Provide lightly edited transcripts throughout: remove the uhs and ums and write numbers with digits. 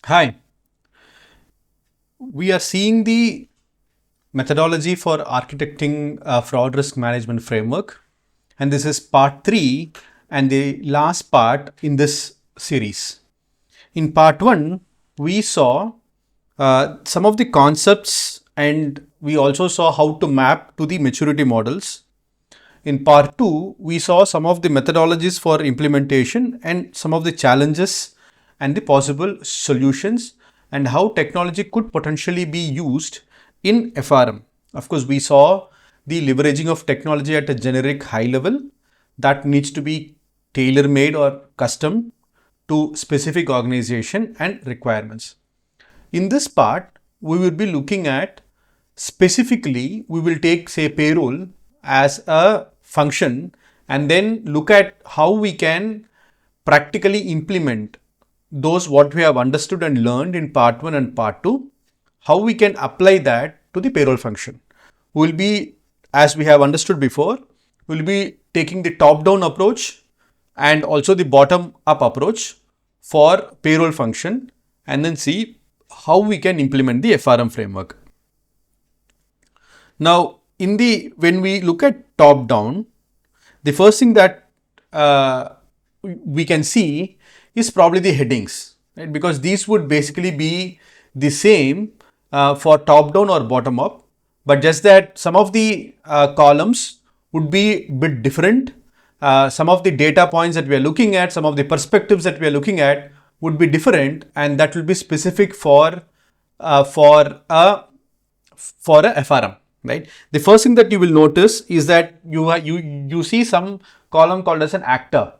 Hi, we are seeing the methodology for architecting a fraud risk management framework, and this is part 3 and the last part in this series. In part 1, we saw some of the concepts and we also saw how to map to the maturity models. In part 2, we saw some of the methodologies for implementation and some of the challenges and the possible solutions and how technology could potentially be used in FRM. Of course, we saw the leveraging of technology at a generic high level that needs to be tailor made or custom to specific organization and requirements. In this part, we will be looking at specifically, we will take say payroll as a function and then look at how we can practically implement those what we have understood and learned in part 1 and part 2, how we can apply that to the payroll function. We'll be, as we have understood before, we'll be taking the top down approach and also the bottom up approach for payroll function and then see how we can implement the FRM framework. Now, when we look at top down, the first thing that we can see is probably the headings, right? Because these would basically be the same for top down or bottom up, but just that some of the columns would be a bit different. Some of the data points that we are looking at, some of the perspectives that we are looking at would be different, and that will be specific for a FRM. Right. The first thing that you will notice is that you see some column called as an actor.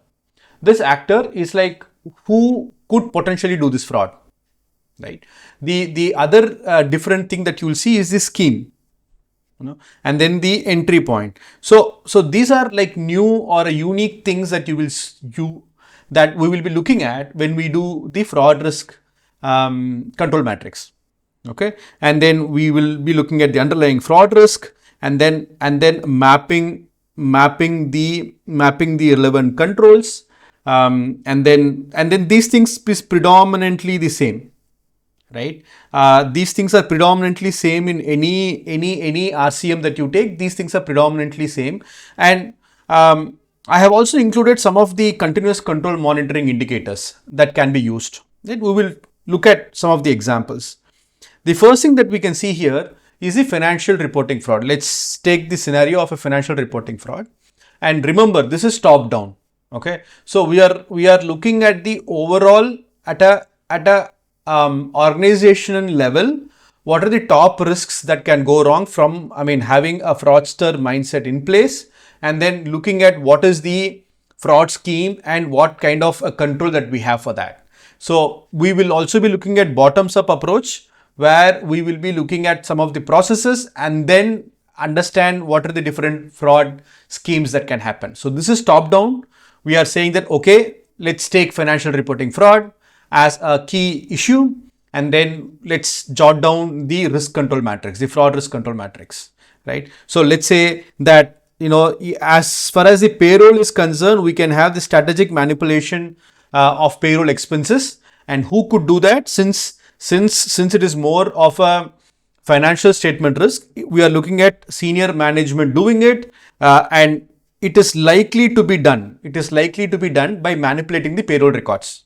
This actor is like who could potentially do this fraud. Right. The other different thing that you will see is the scheme. And then the entry point. So these are like new or unique things that that we will be looking at when we do the fraud risk control matrix. Okay, and then we will be looking at the underlying fraud risk and then mapping the relevant controls, and then these things is predominantly the same, right? These things are predominantly same in any RCM that you take. These things are predominantly same, and I have also included some of the continuous control monitoring indicators that can be used. Right? We will look at some of the examples. The first thing that we can see here is the financial reporting fraud. Let's take the scenario of a financial reporting fraud. And remember, this is top down. Okay. So we are looking at the overall at a organizational level. What are the top risks that can go wrong from, having a fraudster mindset in place and then looking at what is the fraud scheme and what kind of a control that we have for that. So we will also be looking at bottoms up approach, where we will be looking at some of the processes and then understand what are the different fraud schemes that can happen. So this is top down. We are saying that, okay, let's take financial reporting fraud as a key issue and then let's jot down the risk control matrix, the fraud risk control matrix, right? So let's say that, as far as the payroll is concerned, we can have the strategic manipulation of payroll expenses, and who could do that? Since it is more of a financial statement risk, we are looking at senior management doing it, and it is likely to be done. It is likely to be done by manipulating the payroll records.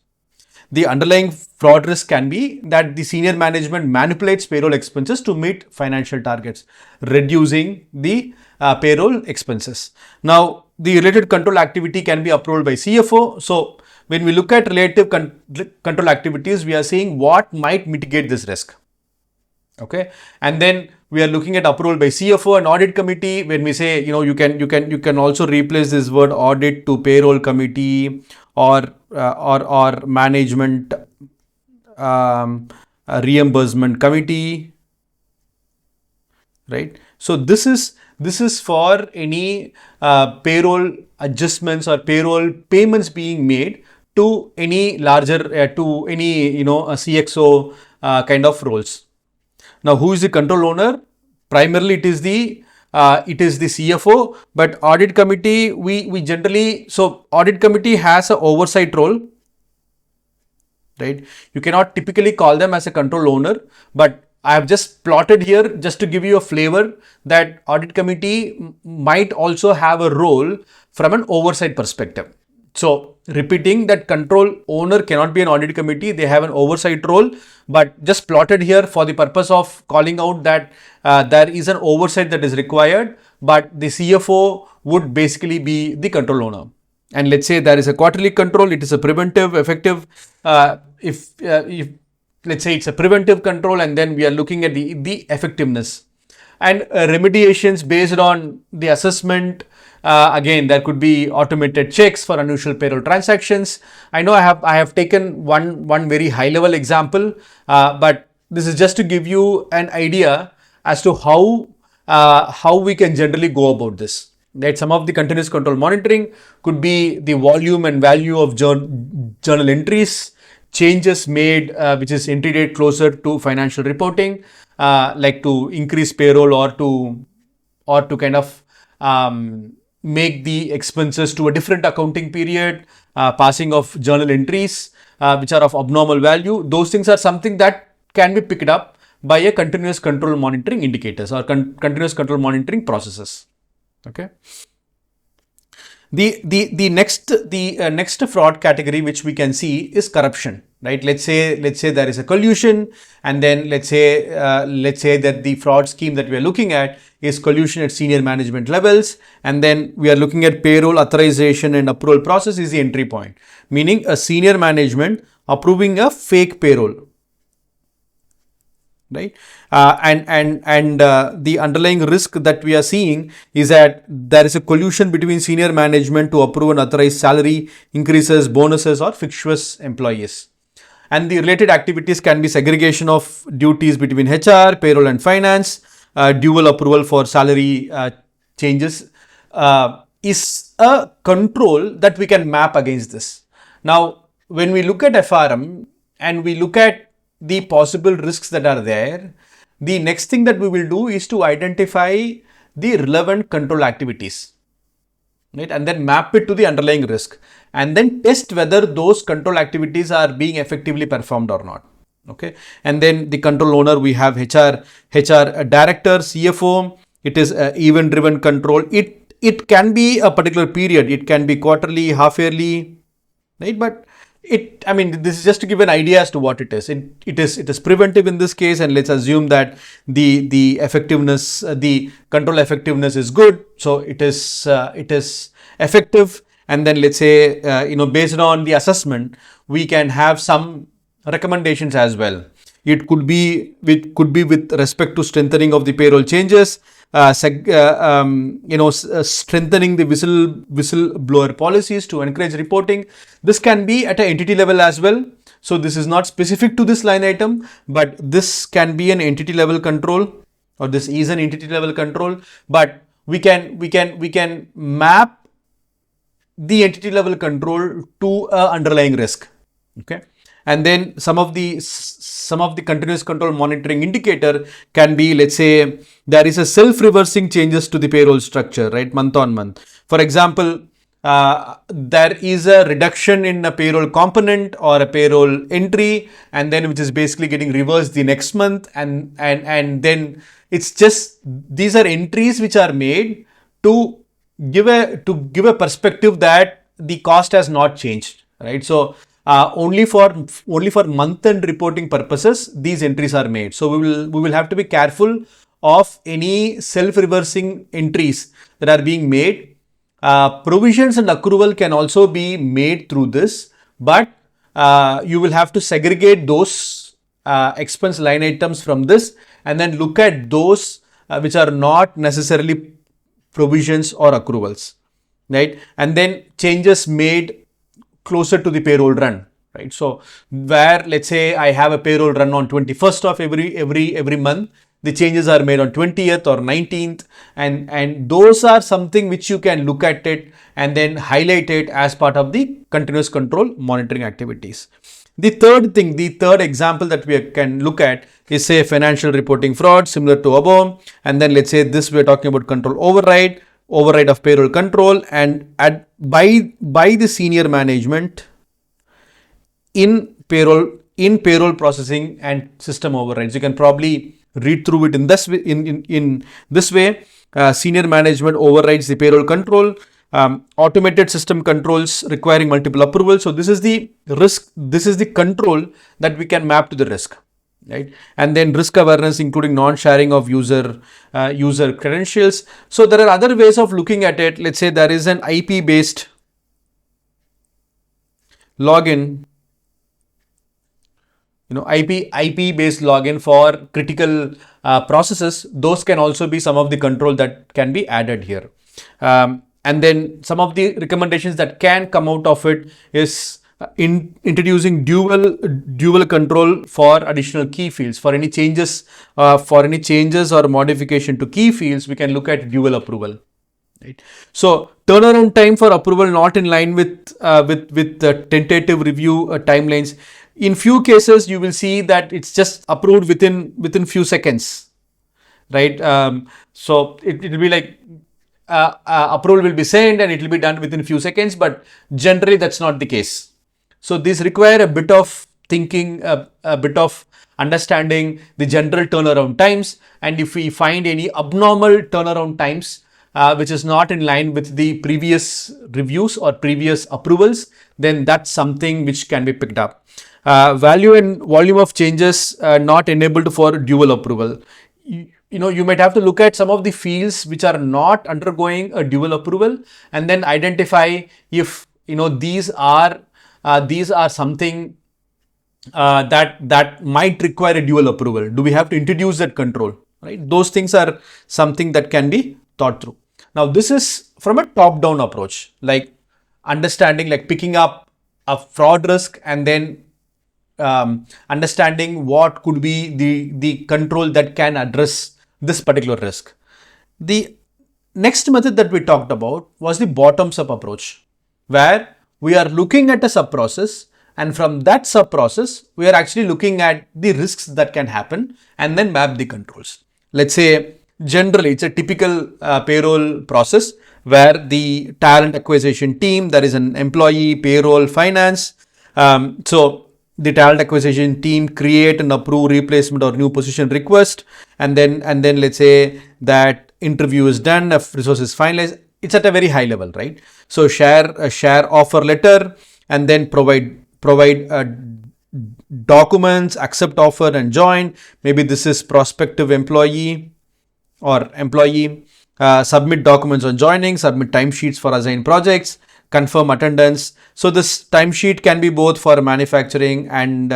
The underlying fraud risk can be that the senior management manipulates payroll expenses to meet financial targets, reducing the payroll expenses. Now, the related control activity can be approved by CFO. So, when we look at relative control activities, we are seeing what might mitigate this risk. Okay, and then we are looking at approval by CFO and audit committee. When we say, you can also replace this word audit to payroll committee or management reimbursement committee, right? So this is for any payroll adjustments or payroll payments being made to any larger to any a CXO kind of roles. Now, who is the control owner? Primarily, it is the CFO, but audit committee, we generally, so audit committee has an oversight role. right? You cannot typically call them as a control owner, but I have just plotted here just to give you a flavor that audit committee might also have a role from an oversight perspective. So repeating that control owner cannot be an audit committee, they have an oversight role, but just plotted here for the purpose of calling out that there is an oversight that is required, but the CFO would basically be the control owner. And let's say there is a quarterly control, it is a preventive, effective, if let's say it's a preventive control, and then we are looking at the effectiveness. And remediations based on the assessment, again, there could be automated checks for unusual payroll transactions. I know I have taken one very high level example, but this is just to give you an idea as to how we can generally go about this. Right? Some of the continuous control monitoring could be the volume and value of journal entries, changes made which is entry date closer to financial reporting, like to increase payroll or to kind of make the expenses to a different accounting period, passing of journal entries which are of abnormal value. Those things are something that can be picked up by a continuous control monitoring indicators or continuous control monitoring processes. Okay. The next fraud category which we can see is corruption, right? Let's say there is a collusion, and then let's say that the fraud scheme that we are looking at is collusion at senior management levels, and then we are looking at payroll authorization and approval process is the entry point, meaning a senior management approving a fake payroll. Right, and the underlying risk that we are seeing is that there is a collusion between senior management to approve and authorize salary increases, bonuses, or fictitious employees. And the related activities can be segregation of duties between HR, payroll, and finance, dual approval for salary changes is a control that we can map against this. Now, when we look at FRM and we look at the possible risks that are there, the next thing that we will do is to identify the relevant control activities, right? And then map it to the underlying risk, and then test whether those control activities are being effectively performed or not. Okay. And then the control owner, we have HR director, CFO. It is event driven control. It can be a particular period. It can be quarterly, half yearly, right? But this is just to give an idea as to what it is. It is preventive in this case, and let's assume that the effectiveness, the control effectiveness is good. So it is effective, and then let's say based on the assessment, we can have some recommendations as well. It could be with respect to strengthening of the payroll changes, strengthening the whistleblower policies to encourage reporting. This can be at an entity level as well. So this is not specific to this line item, but this can be an entity level control, or this is an entity level control. But we can map the entity level control to a underlying risk. Okay. And then some of the continuous control monitoring indicator can be, let's say, there is a self-reversing changes to the payroll structure, right, month on month. For example, there is a reduction in a payroll component or a payroll entry, and then which is basically getting reversed the next month, and then it's just, these are entries which are made to give a perspective that the cost has not changed, right? So only for month-end reporting purposes, these entries are made. So we will have to be careful of any self-reversing entries that are being made. Provisions and accrual can also be made through this, but you will have to segregate those expense line items from this, and then look at those which are not necessarily provisions or accruals, right? And then changes made closer to the payroll run, right? So where, let's say, I have a payroll run on 21st of every month, the changes are made on 20th or 19th, and those are something which you can look at it and then highlight it as part of the continuous control monitoring activities. The third example that we can look at is, say, financial reporting fraud, similar to above, and then let's say this we're talking about control override of payroll control, and by the senior management in payroll processing and system overrides. You can probably read through it in this way. Senior management overrides the payroll control. Automated system controls requiring multiple approvals. So this is the risk. This is the control that we can map to the risk, right? And then risk awareness, including non-sharing of user credentials. So there are other ways of looking at it. Let's say there is an IP-based login, IP-based login for critical processes. Those can also be some of the control that can be added here. And then some of the recommendations that can come out of it is introducing dual control for additional key fields. For any changes or modification to key fields, we can look at dual approval. Right. So turnaround time for approval not in line with the tentative review timelines. In few cases, you will see that it's just approved within few seconds, right? So it will be like approval will be sent and it will be done within few seconds, but generally that's not the case. So these require a bit of thinking, a bit of understanding the general turnaround times, and if we find any abnormal turnaround times which is not in line with the previous reviews or previous approvals, then that's something which can be picked up. Value and volume of changes not enabled for dual approval. You might have to look at some of the fields which are not undergoing a dual approval and then identify if these are something that might require a dual approval. Do we have to introduce that control? Right? Those things are something that can be thought through. Now, this is from a top-down approach, like understanding, like picking up a fraud risk and then understanding what could be the control that can address this particular risk. The next method that we talked about was the bottoms-up approach, where we are looking at a sub-process, and from that sub-process, we are actually looking at the risks that can happen and then map the controls. Let's say generally it's a typical payroll process where the talent acquisition team, there is an employee, payroll, finance. So the talent acquisition team create and approve replacement or new position request, and then let's say that interview is done, if resource is finalized. It's at a very high level, right? So share offer letter and then provide documents, accept offer and join. Maybe this is prospective employee or employee. Submit documents on joining, submit timesheets for assigned projects, confirm attendance. So this timesheet can be both for manufacturing and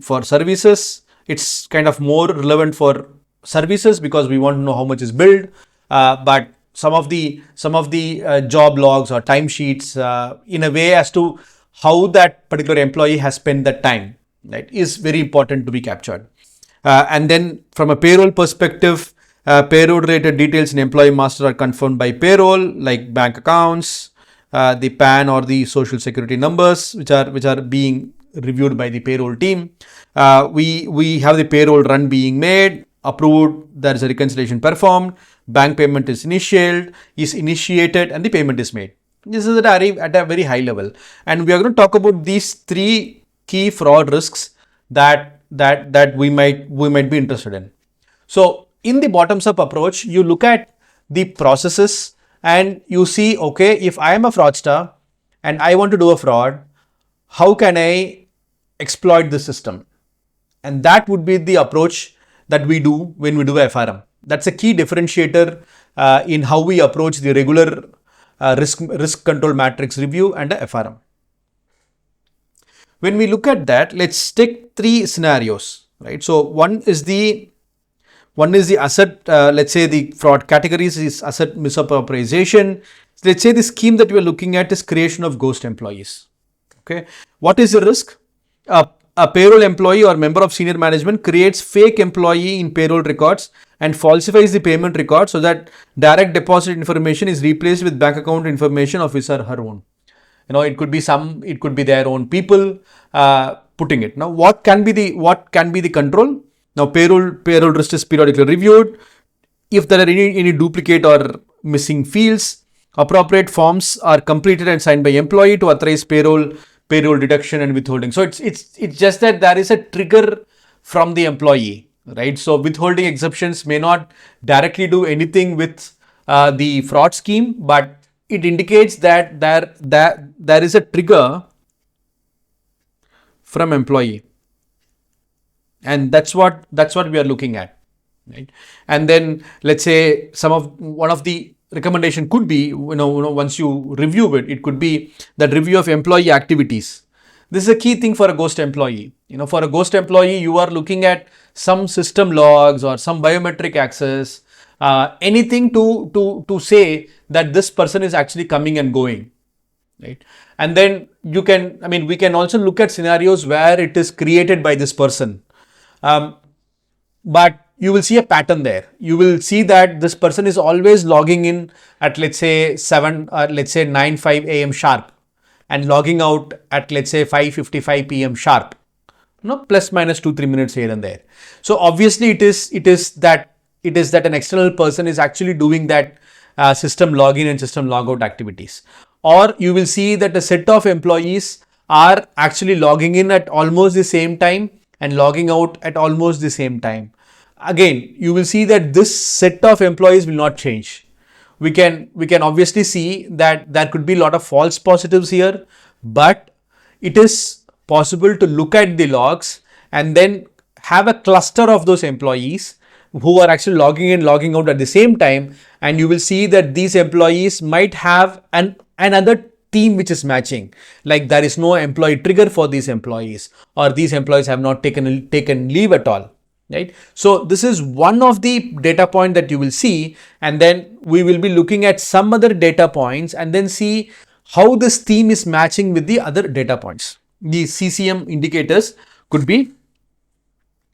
for services. It's kind of more relevant for services because we want to know how much is billed. But some of the job logs or timesheets in a way as to how that particular employee has spent that time, right, is very important to be captured. And then from a payroll perspective, payroll related details in employee master are confirmed by payroll, like bank accounts, the PAN or the social security numbers, which are being reviewed by the payroll team. We have the payroll run being made, approved, there is a reconciliation performed, bank payment is initiated and the payment is made. This is at a very high level. And we are going to talk about these three key fraud risks that we might be interested in. So in the bottoms up approach, you look at the processes and you see, okay, if I am a fraudster and I want to do a fraud, how can I exploit the system? And that would be the approach that we do when we do FRM. That's a key differentiator in how we approach the regular risk control matrix review and a FRM. When we look at that, let's take three scenarios, right? So one is the asset, let's say the fraud categories is asset misappropriation. Let's say the scheme that we are looking at is creation of ghost employees. Okay. What is the risk? A payroll employee or member of senior management creates fake employee in payroll records and falsifies the payment record so that direct deposit information is replaced with bank account information of his or her own. It could be their own people putting it. Now, what can be the control? Now, payroll risk is periodically reviewed. If there are any duplicate or missing fields, appropriate forms are completed and signed by employee to authorize payroll payroll deduction and withholding. So it's just that there is a trigger from the employee, right? So withholding exceptions may not directly do anything with the fraud scheme, but it indicates that there is a trigger from employee, and that's what we are looking at, right? And then let's say one of the recommendation could be, once you review it, it could be that review of employee activities. This is a key thing for a ghost employee. For a ghost employee, you are looking at some system logs or some biometric access, anything to say that this person is actually coming and going, right? And then we can also look at scenarios where it is created by this person. But you will see a pattern there. You will see that this person is always logging in at, let's say 9:05 a.m. sharp and logging out at, let's say 5:55 p.m. sharp, plus minus 2-3 minutes here and there. So obviously it is that an external person is actually doing that system login and system logout activities. Or you will see that a set of employees are actually logging in at almost the same time and logging out at almost the same time. Again, you will see that this set of employees will not change. We can obviously see that there could be a lot of false positives here, but it is possible to look at the logs and then have a cluster of those employees who are actually logging in, logging out at the same time, and you will see that these employees might have another theme which is matching, like there is no employee trigger for these employees, or these employees have not taken leave at all, right? So this is one of the data point that you will see, and then we will be looking at some other data points and then see how this theme is matching with the other data points. The CCM indicators could be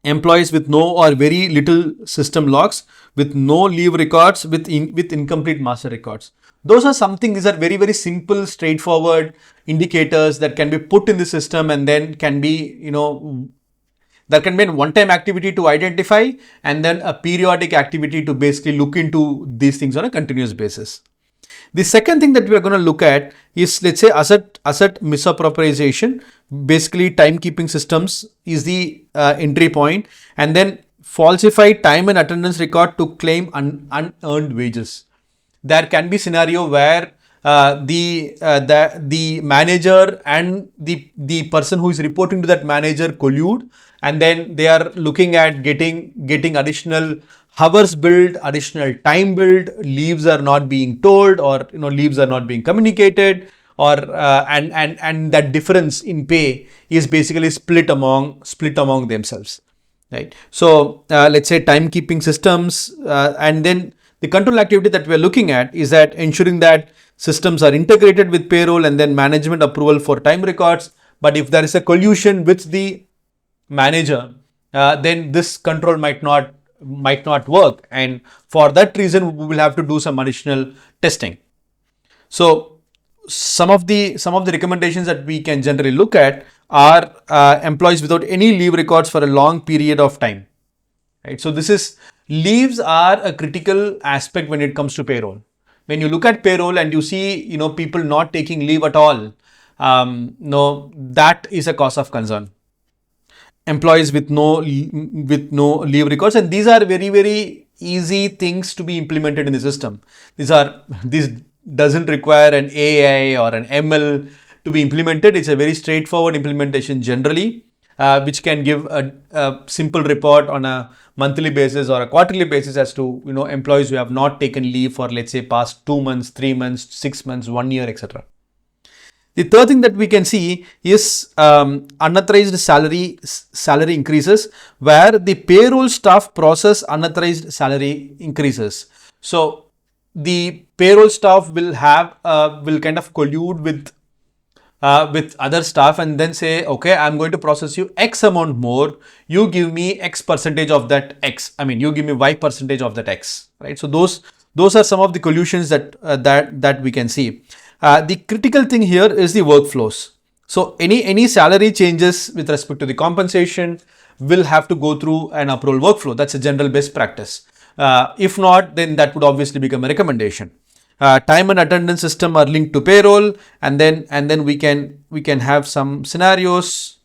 employees with no or very little system logs, with no leave records, with incomplete master records. These are very, very simple, straightforward indicators that can be put in the system, and then can be, there can be a one-time activity to identify and then a periodic activity to basically look into these things on a continuous basis. The second thing that we are going to look at is, let's say, asset misappropriation. Basically, timekeeping systems is the entry point, and then falsify time and attendance record to claim unearned wages. There can be scenario where the manager and the person who is reporting to that manager collude, and then they are looking at getting additional hours billed, additional time billed, leaves are not being told, or leaves are not being communicated, or and that difference in pay is basically split among themselves, right? So let's say timekeeping systems, and then the control activity that we are looking at is that ensuring that systems are integrated with payroll and then management approval for time records. But if there is a collusion with the manager, then this control might not work, and for that reason we will have to do some additional testing. So some of the recommendations that we can generally look at are employees without any leave records for a long period of time, right? So leaves are a critical aspect when it comes to payroll. When you look at payroll and you see, people not taking leave at all, that is a cause of concern. Employees with no leave records, and these are very, very easy things to be implemented in the system. This doesn't require an AI or an ML to be implemented. It's a very straightforward implementation generally, which can give a simple report on a monthly basis or a quarterly basis as to employees who have not taken leave for, let's say, past 2 months, 3 months, 6 months, 1 year, etc. The third thing that we can see is unauthorized salary increases, where the payroll staff process unauthorized salary increases. So the payroll staff will kind of collude with other staff and then say, okay, I'm going to process you X amount more. You give me X percentage of that X. You give me Y percentage of that X, right? So those are some of the collusions that we can see. The critical thing here is the workflows. So any salary changes with respect to the compensation will have to go through an approval workflow. That's a general best practice. If not, then that would obviously become a recommendation. time and attendance system are linked to payroll, and then we can have some scenarios.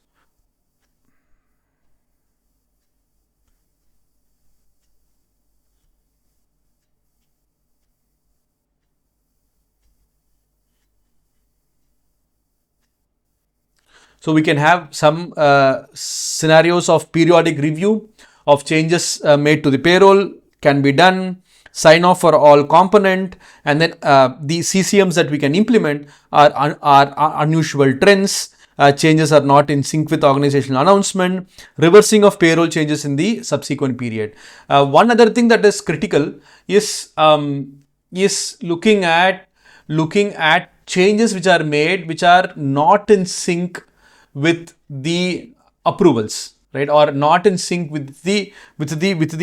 So we can have some scenarios of periodic review of changes made to the payroll can be done, sign off for all component, and then the CCMs that we can implement are unusual trends. Changes are not in sync with organizational announcement, reversing of payroll changes in the subsequent period. One other thing that is critical is looking at changes which are made which are not in sync with the approvals, right, or not in sync with the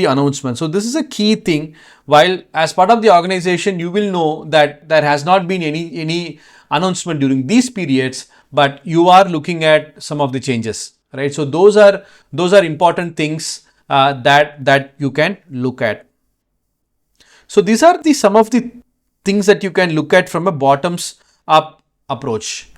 announcement. So this is a key thing. While as part of the organization, you will know that there has not been any announcement during these periods, but you are looking at some of the changes, right? So those are important things that you can look at. So these are some of the things that you can look at from a bottoms up approach.